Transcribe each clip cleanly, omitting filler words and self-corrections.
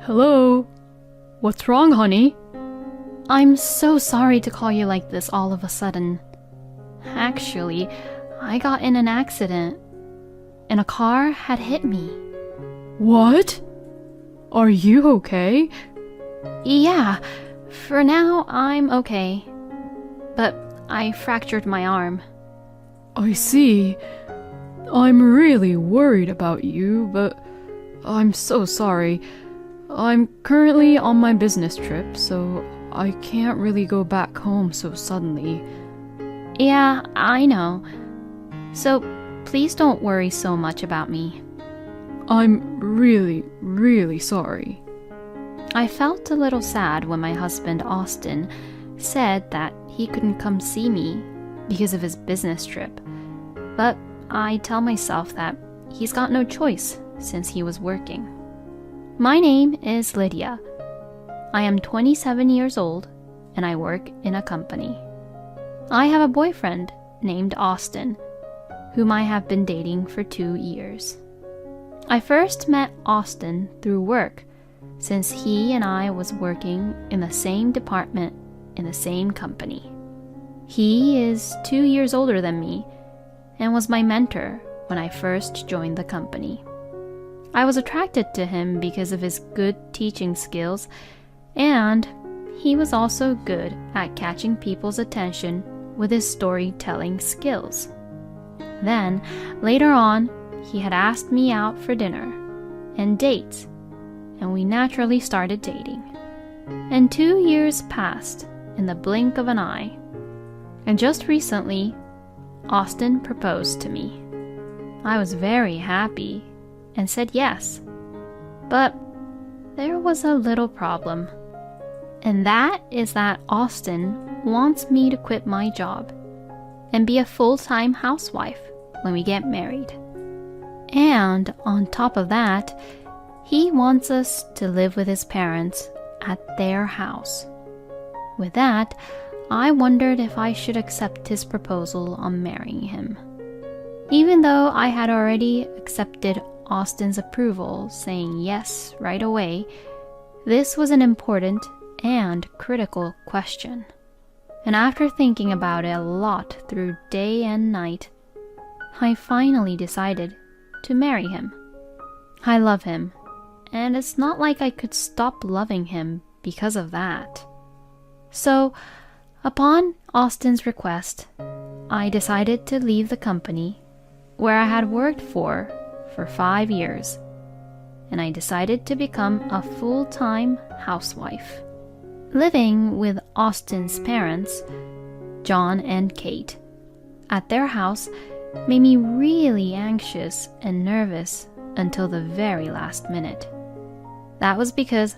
Hello? What's wrong, honey? I'm so sorry to call you like this all of a sudden. Actually, I got in an accident, and a car had hit me. What? Are you okay? Yeah, for now I'm okay. But I fractured my arm. I see. I'm really worried about you, but I'm so sorry. I'm currently on my business trip, so I can't really go back home so suddenly. Yeah, I know. So please don't worry so much about me. I'm really sorry. I felt a little sad when my husband, Austin, said that he couldn't come see me because of his business trip. But I tell myself that he's got no choice since he was working. My name is Lydia. I am 27 years old and I work in a company. I have a boyfriend named Austin, whom I have been dating for 2 years. I first met Austin through work, since he and I was working in the same department in the same company. He is 2 years older than me and was my mentor when I first joined the company. I was attracted to him because of his good teaching skills, and he was also good at catching people's attention with his storytelling skills. Then, later on, he had asked me out for dinner and dates, and we naturally started dating. And 2 years passed in the blink of an eye. And just recently, Austin proposed to me. I was very happy and said yes. But there was a little problem. And that is that Austin wants me to quit my job and be a full-time housewife when we get married. And on top of that, he wants us to live with his parents at their house. With that, I wondered if I should accept his proposal on marrying him. Even though I had already accepted Austin's approval, saying yes right away, this was an important and critical question. And after thinking about it a lot through day and night, I finally decided to marry him. I love him, and it's not like I could stop loving him because of that. So, upon Austin's request, I decided to leave the company where I had worked for 5 years, and I decided to become a full-time housewife. Living with Austin's parents, John and Kate, at their house made me really anxious and nervous until the very last minute. That was because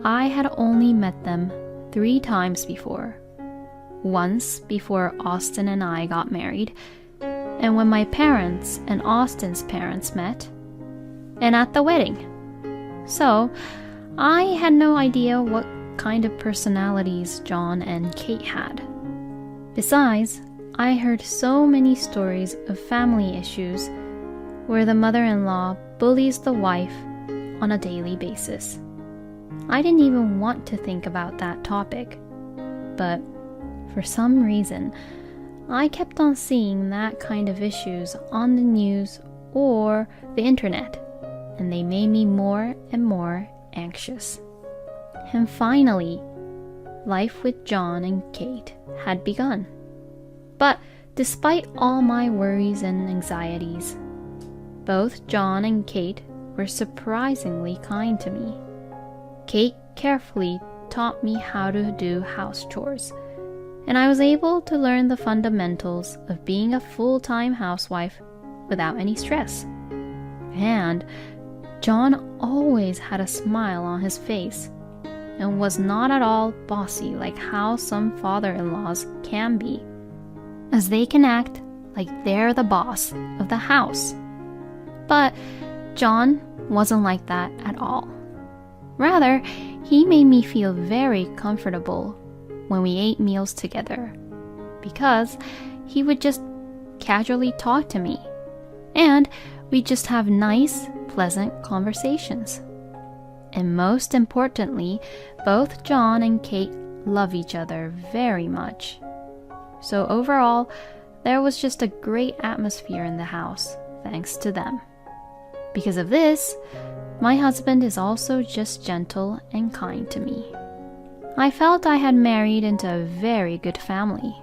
I had only met them 3 times before. Once before Austin and I got married, and when my parents and Austin's parents met, and at the wedding. So, I had no idea what kind of personalities John and Kate had. Besides, I heard so many stories of family issues where the mother-in-law bullies the wife on a daily basis. I didn't even want to think about that topic, but for some reason, I kept on seeing that kind of issues on the news or the internet, and they made me more and more anxious. And finally, life with John and Kate had begun. But despite all my worries and anxieties, both John and Kate were surprisingly kind to me. Kate carefully taught me how to do house chores, and I was able to learn the fundamentals of being a full-time housewife without any stress. And John always had a smile on his face and was not at all bossy like how some father-in-laws can be, as they can act like they're the boss of the house. But John wasn't like that at all. Rather, he made me feel very comfortable when we ate meals together, because he would just casually talk to me, and we'd just have nice, pleasant conversations. And most importantly, both John and Kate love each other very much. So overall, there was just a great atmosphere in the house, thanks to them. Because of this, my husband is also just gentle and kind to me. I felt I had married into a very good family.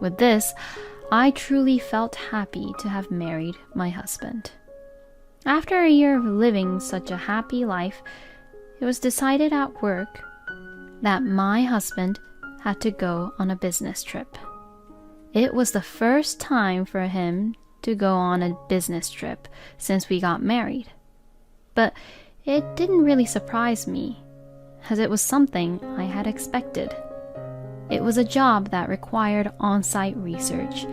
With this, I truly felt happy to have married my husband. After a year of living such a happy life, it was decided at work that my husband had to go on a business trip. It was the first time for him to go on a business trip since we got married. But it didn't really surprise me, as it was something I had expected. It was a job that required on-site research,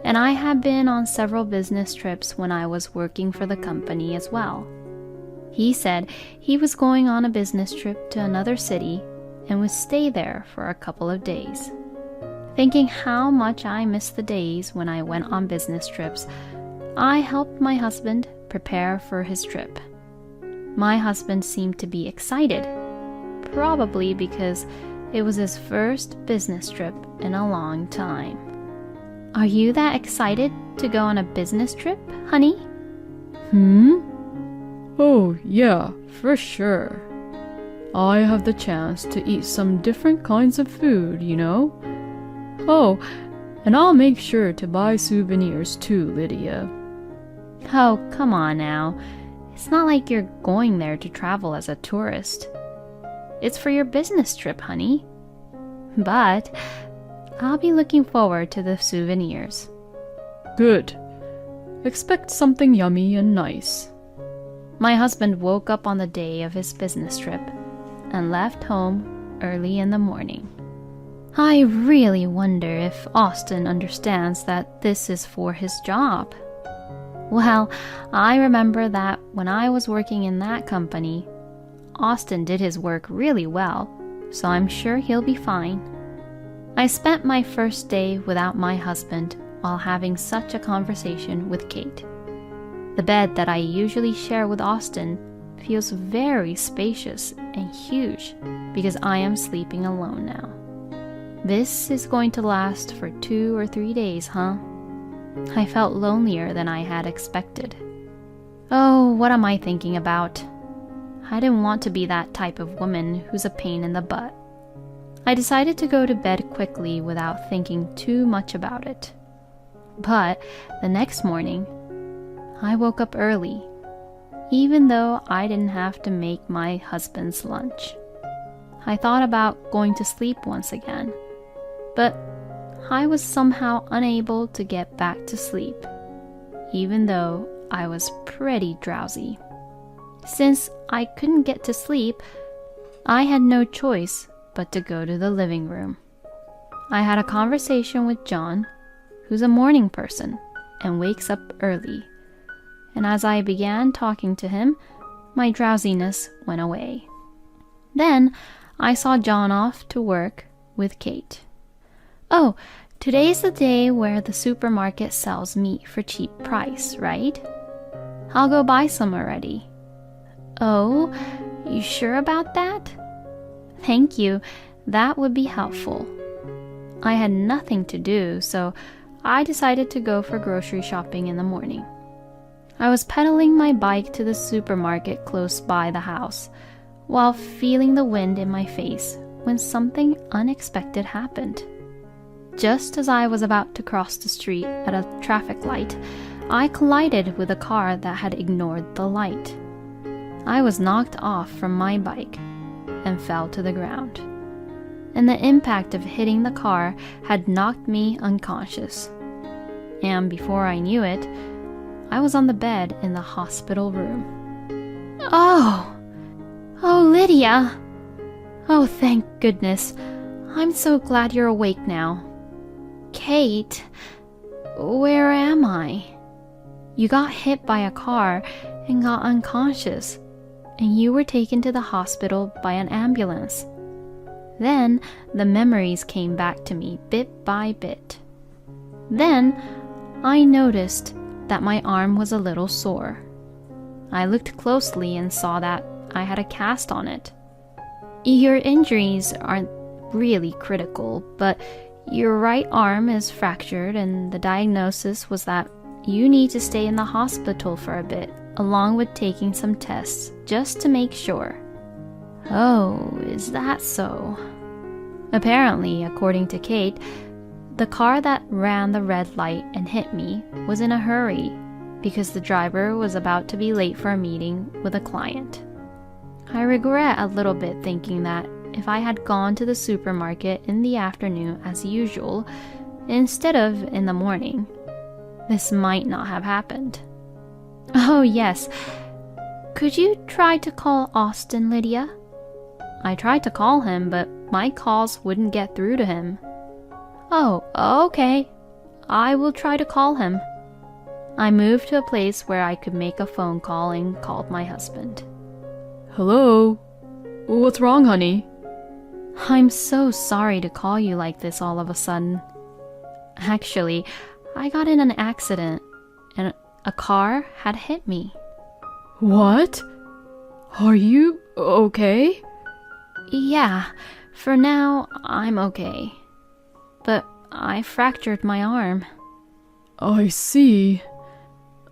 and I had been on several business trips when I was working for the company as well. He said he was going on a business trip to another city and would stay there for a couple of days. Thinking how much I missed the days when I went on business trips, I helped my husband prepare for his trip. My husband seemed to be excited, probably because it was his first business trip in a long time. Are you that excited to go on a business trip, honey? Oh, yeah, for sure. I have the chance to eat some different kinds of food, you know? Oh, and I'll make sure to buy souvenirs too, Lydia. Oh, come on now. It's not like you're going there to travel as a tourist. It's for your business trip, honey. But I'll be looking forward to the souvenirs. Good. Expect something yummy and nice. My husband woke up on the day of his business trip and left home early in the morning. I really wonder if Austin understands that this is for his job. Well, I remember that when I was working in that company, Austin did his work really well, so I'm sure he'll be fine. I spent my first day without my husband while having such a conversation with Kate. The bed that I usually share with Austin feels very spacious and huge because I am sleeping alone now. This is going to last for 2 or 3 days, huh? I felt lonelier than I had expected. Oh, what am I thinking about? I didn't want to be that type of woman who's a pain in the butt. I decided to go to bed quickly without thinking too much about it. But the next morning, I woke up early, even though I didn't have to make my husband's lunch. I thought about going to sleep once again, but I was somehow unable to get back to sleep, even though I was pretty drowsy. Since I couldn't get to sleep, I had no choice but to go to the living room. I had a conversation with John, who's a morning person and wakes up early. And as I began talking to him, my drowsiness went away. Then I saw John off to work with Kate. Oh, today's the day where the supermarket sells meat for cheap price, right? I'll go buy some already. Oh, you sure about that? Thank you, that would be helpful. I had nothing to do, so I decided to go for grocery shopping in the morning. I was pedaling my bike to the supermarket close by the house, while feeling the wind in my face when something unexpected happened. Just as I was about to cross the street at a traffic light, I collided with a car that had ignored the light. I was knocked off from my bike and fell to the ground, and the impact of hitting the car had knocked me unconscious. And before I knew it, I was on the bed in the hospital room. Oh, Lydia! Oh, thank goodness. I'm so glad you're awake now. Kate, where am I? You got hit by a car and got unconscious, and you were taken to the hospital by an ambulance. Then the memories came back to me bit by bit. Then I noticed that my arm was a little sore. I looked closely and saw that I had a cast on it. Your injuries aren't really critical, but your right arm is fractured and the diagnosis was that you need to stay in the hospital for a bit, along with taking some tests, just to make sure. Oh, is that so? Apparently, according to Kate, the car that ran the red light and hit me was in a hurry because the driver was about to be late for a meeting with a client. I regret a little bit thinking that if I had gone to the supermarket in the afternoon as usual, instead of in the morning, this might not have happened. Oh yes, could you try to call Austin, Lydia? I tried to call him, but my calls wouldn't get through to him. Oh, okay. I will try to call him. I moved to a place where I could make a phone call and called my husband. Hello? What's wrong, honey? I'm so sorry to call you like this all of a sudden. Actually, I got in an accident and a car had hit me. What? Are you okay? Yeah, for now, I'm okay. But I fractured my arm. I see.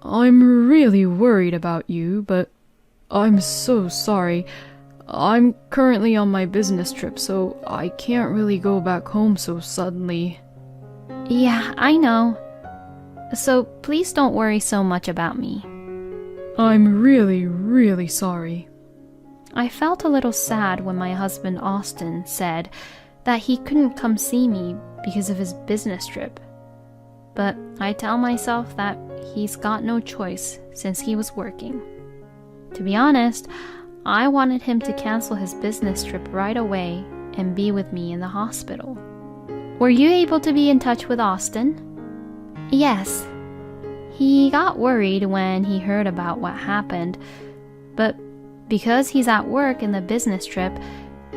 I'm really worried about you, but I'm so sorry. I'm currently on my business trip, so I can't really go back home so suddenly. Yeah, I know. So please don't worry so much about me. I'm really, really sorry. I felt a little sad when my husband Austin said that he couldn't come see me because of his business trip. But I tell myself that he's got no choice since he was working. To be honest, I wanted him to cancel his business trip right away and be with me in the hospital. Were you able to be in touch with Austin? Yes. He got worried when he heard about what happened, but because he's at work in the business trip,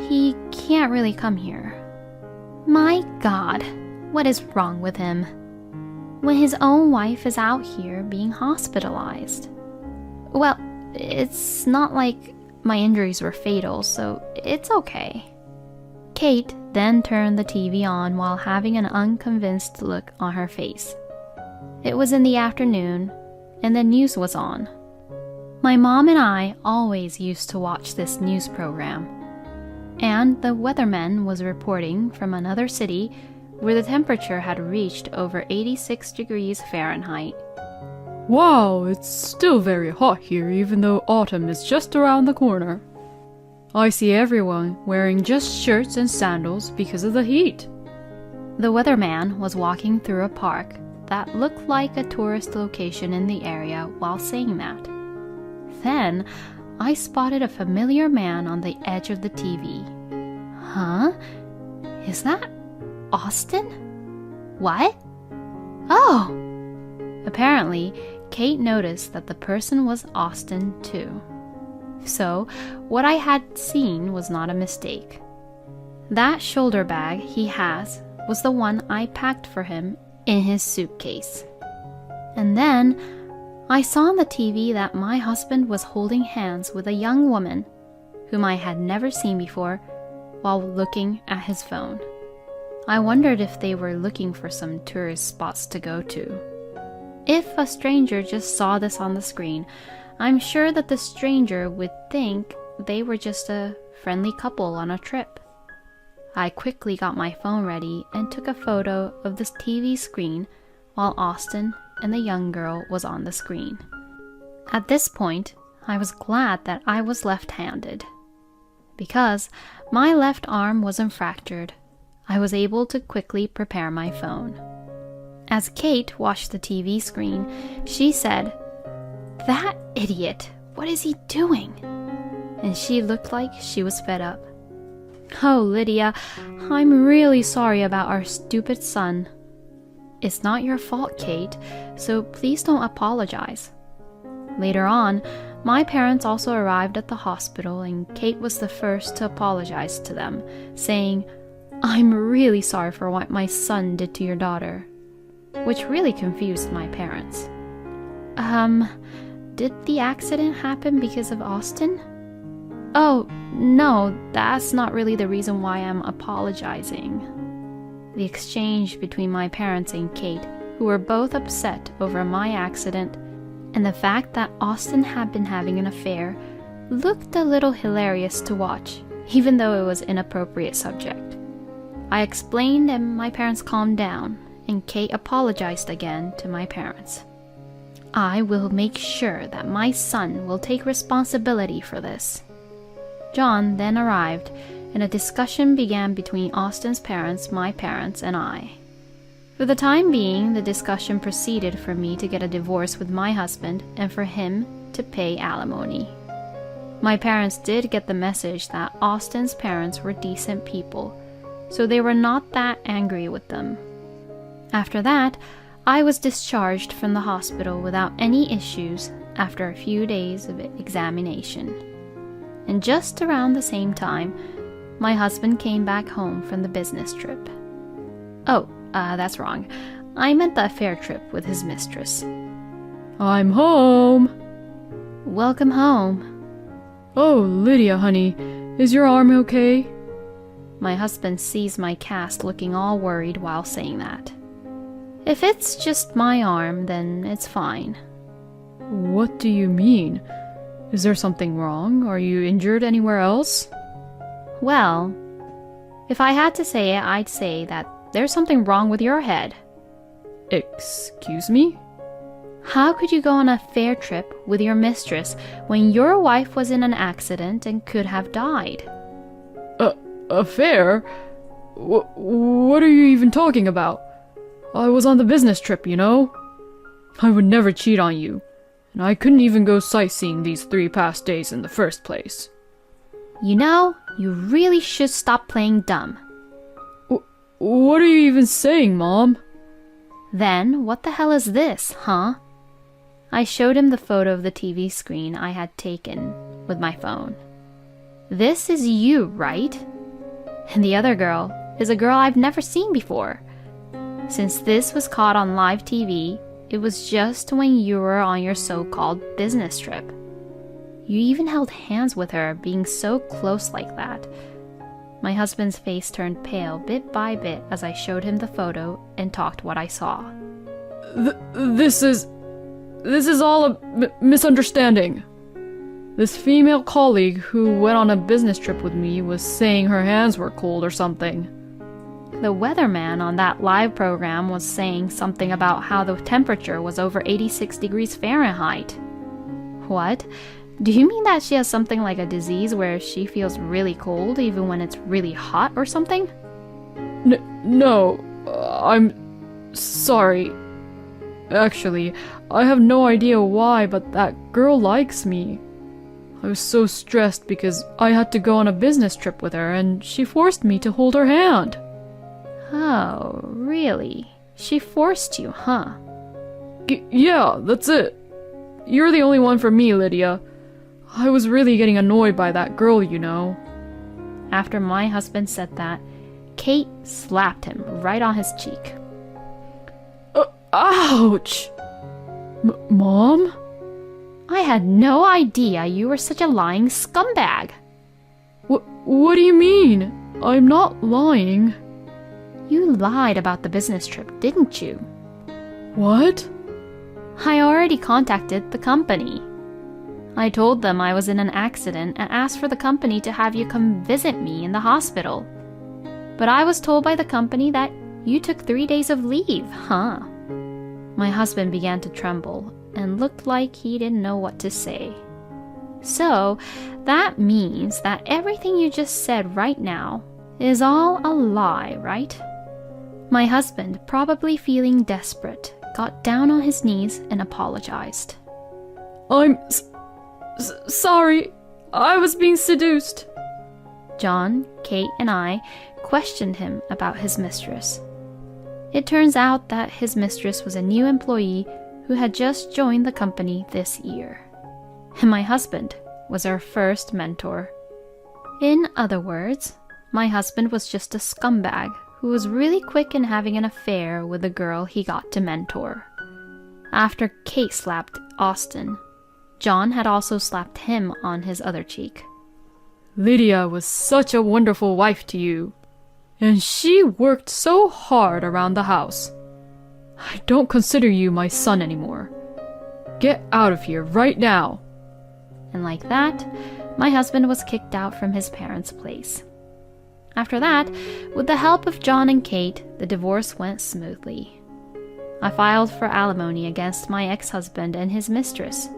he can't really come here. My God, what is wrong with him? When his own wife is out here being hospitalized. Well, it's not like my injuries were fatal, so it's okay. Kate then turned the TV on while having an unconvinced look on her face. It was in the afternoon, and the news was on. My mom and I always used to watch this news program, and the weatherman was reporting from another city where the temperature had reached over 86 degrees Fahrenheit. Wow, it's still very hot here even though autumn is just around the corner. I see everyone wearing just shirts and sandals because of the heat. The weatherman was walking through a park that looked like a tourist location in the area while saying that. Then, I spotted a familiar man on the edge of the TV. Huh? Is that Austin? What? Oh! Apparently, Kate noticed that the person was Austin too. So, what I had seen was not a mistake. That shoulder bag he has was the one I packed for him in his suitcase. And then, I saw on the TV that my husband was holding hands with a young woman whom I had never seen before while looking at his phone. I wondered if they were looking for some tourist spots to go to. If a stranger just saw this on the screen, I'm sure that the stranger would think they were just a friendly couple on a trip. I quickly got my phone ready and took a photo of this TV screen while Austin and the young girl was on the screen. At this point, I was glad that I was left-handed. Because my left arm wasn't fractured, I was able to quickly prepare my phone. As Kate watched the TV screen, she said, "That idiot, what is he doing?" And she looked like she was fed up. "Oh, Lydia, I'm really sorry about our stupid son." "It's not your fault, Kate, so please don't apologize." Later on, my parents also arrived at the hospital and Kate was the first to apologize to them, saying, "I'm really sorry for what my son did to your daughter," which really confused my parents. Did the accident happen because of Austin? Oh, no, that's not really the reason why I'm apologizing. The exchange between my parents and Kate, who were both upset over my accident, and the fact that Austin had been having an affair, looked a little hilarious to watch, even though it was an inappropriate subject. I explained and my parents calmed down, and Kate apologized again to my parents. I will make sure that my son will take responsibility for this. John then arrived, and a discussion began between Austin's parents, my parents, and I. For the time being, the discussion proceeded for me to get a divorce with my husband and for him to pay alimony. My parents did get the message that Austin's parents were decent people, so they were not that angry with them. After that, I was discharged from the hospital without any issues after a few days of examination. And just around the same time, my husband came back home from the business trip. Oh, that's wrong. I meant the affair trip with his mistress. I'm home. Welcome home. Oh, Lydia, honey, is your arm okay? My husband sees my cast looking all worried while saying that. If it's just my arm, then it's fine. What do you mean? Is there something wrong? Are you injured anywhere else? Well, if I had to say it, I'd say that there's something wrong with your head. Excuse me? How could you go on a fair trip with your mistress when your wife was in an accident and could have died? Affair? What are you even talking about? I was on the business trip, you know? I would never cheat on you, and I couldn't even go sightseeing these 3 past days in the first place. You know, you really should stop playing dumb. What are you even saying, Mom? Then, what the hell is this, huh? I showed him the photo of the TV screen I had taken with my phone. This is you, right? And the other girl is a girl I've never seen before. Since this was caught on live TV, it was just when you were on your so-called business trip. You even held hands with her, being so close like that. My husband's face turned pale bit by bit as I showed him the photo and talked what I saw. This is all a misunderstanding. This female colleague who went on a business trip with me was saying her hands were cold or something. The weatherman on that live program was saying something about how the temperature was over 86 degrees Fahrenheit. What? Do you mean that she has something like a disease where she feels really cold even when it's really hot or something? No, I'm sorry. Actually, I have no idea why, but that girl likes me. I was so stressed because I had to go on a business trip with her and she forced me to hold her hand. Oh, really? She forced you, huh? Yeah, that's it. You're the only one for me, Lydia. I was really getting annoyed by that girl, you know. After my husband said that, Kate slapped him right on his cheek. Ouch! Mom? I had no idea you were such a lying scumbag. What do you mean? I'm not lying. You lied about the business trip, didn't you? What? I already contacted the company. I told them I was in an accident and asked for the company to have you come visit me in the hospital. But I was told by the company that you took 3 days of leave, huh? My husband began to tremble and looked like he didn't know what to say. So, that means that everything you just said right now is all a lie, right? My husband, probably feeling desperate, got down on his knees and apologized. I'm sorry. I was being seduced. John, Kate, and I questioned him about his mistress. It turns out that his mistress was a new employee who had just joined the company this year. And my husband was our first mentor. In other words, my husband was just a scumbag who was really quick in having an affair with the girl he got to mentor. After Kate slapped Austin, John had also slapped him on his other cheek. Lydia was such a wonderful wife to you, and she worked so hard around the house. I don't consider you my son anymore. Get out of here right now." And like that, my husband was kicked out from his parents' place. After that, with the help of John and Kate, the divorce went smoothly. I filed for alimony against my ex-husband and his mistress.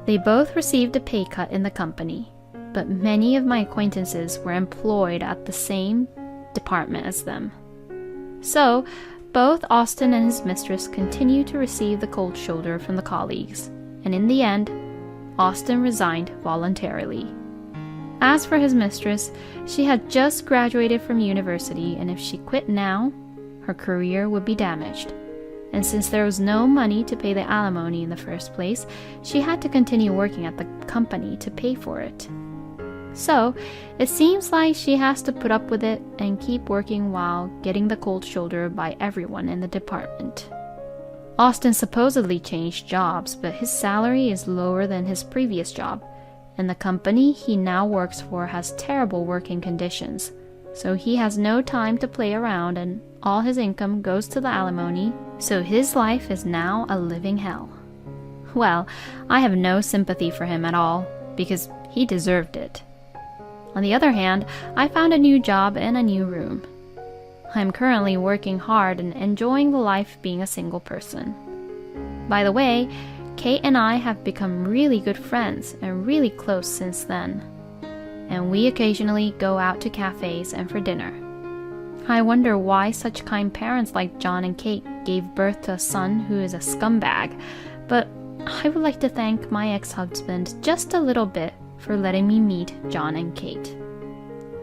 They both received a pay cut in the company, but many of my acquaintances were employed at the same department as them. So, both Austin and his mistress continued to receive the cold shoulder from the colleagues, and in the end, Austin resigned voluntarily. As for his mistress, she had just graduated from university, and if she quit now, her career would be damaged. And since there was no money to pay the alimony in the first place, she had to continue working at the company to pay for it. So, it seems like she has to put up with it and keep working while getting the cold shoulder by everyone in the department. Austin supposedly changed jobs, but his salary is lower than his previous job, and the company he now works for has terrible working conditions, so he has no time to play around and all his income goes to the alimony, so his life is now a living hell. Well, I have no sympathy for him at all, because he deserved it. On the other hand, I found a new job and a new room. I am currently working hard and enjoying the life being a single person. By the way, Kate and I have become really good friends and really close since then. And we occasionally go out to cafes and for dinner. I wonder why such kind parents like John and Kate gave birth to a son who is a scumbag, but I would like to thank my ex-husband just a little bit for letting me meet John and Kate.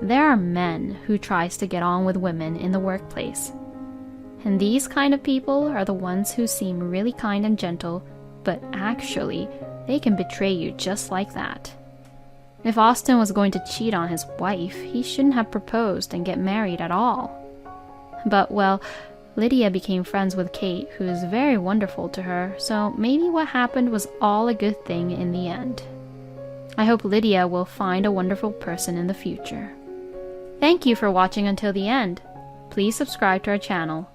There are men who tries to get on with women in the workplace. And these kind of people are the ones who seem really kind and gentle, but actually, they can betray you just like that. If Austin was going to cheat on his wife, he shouldn't have proposed and get married at all. But, well, Lydia became friends with Kate, who is very wonderful to her, so maybe what happened was all a good thing in the end. I hope Lydia will find a wonderful person in the future. Thank you for watching until the end. Please subscribe to our channel.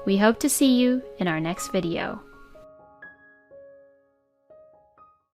We hope to see you in our next video.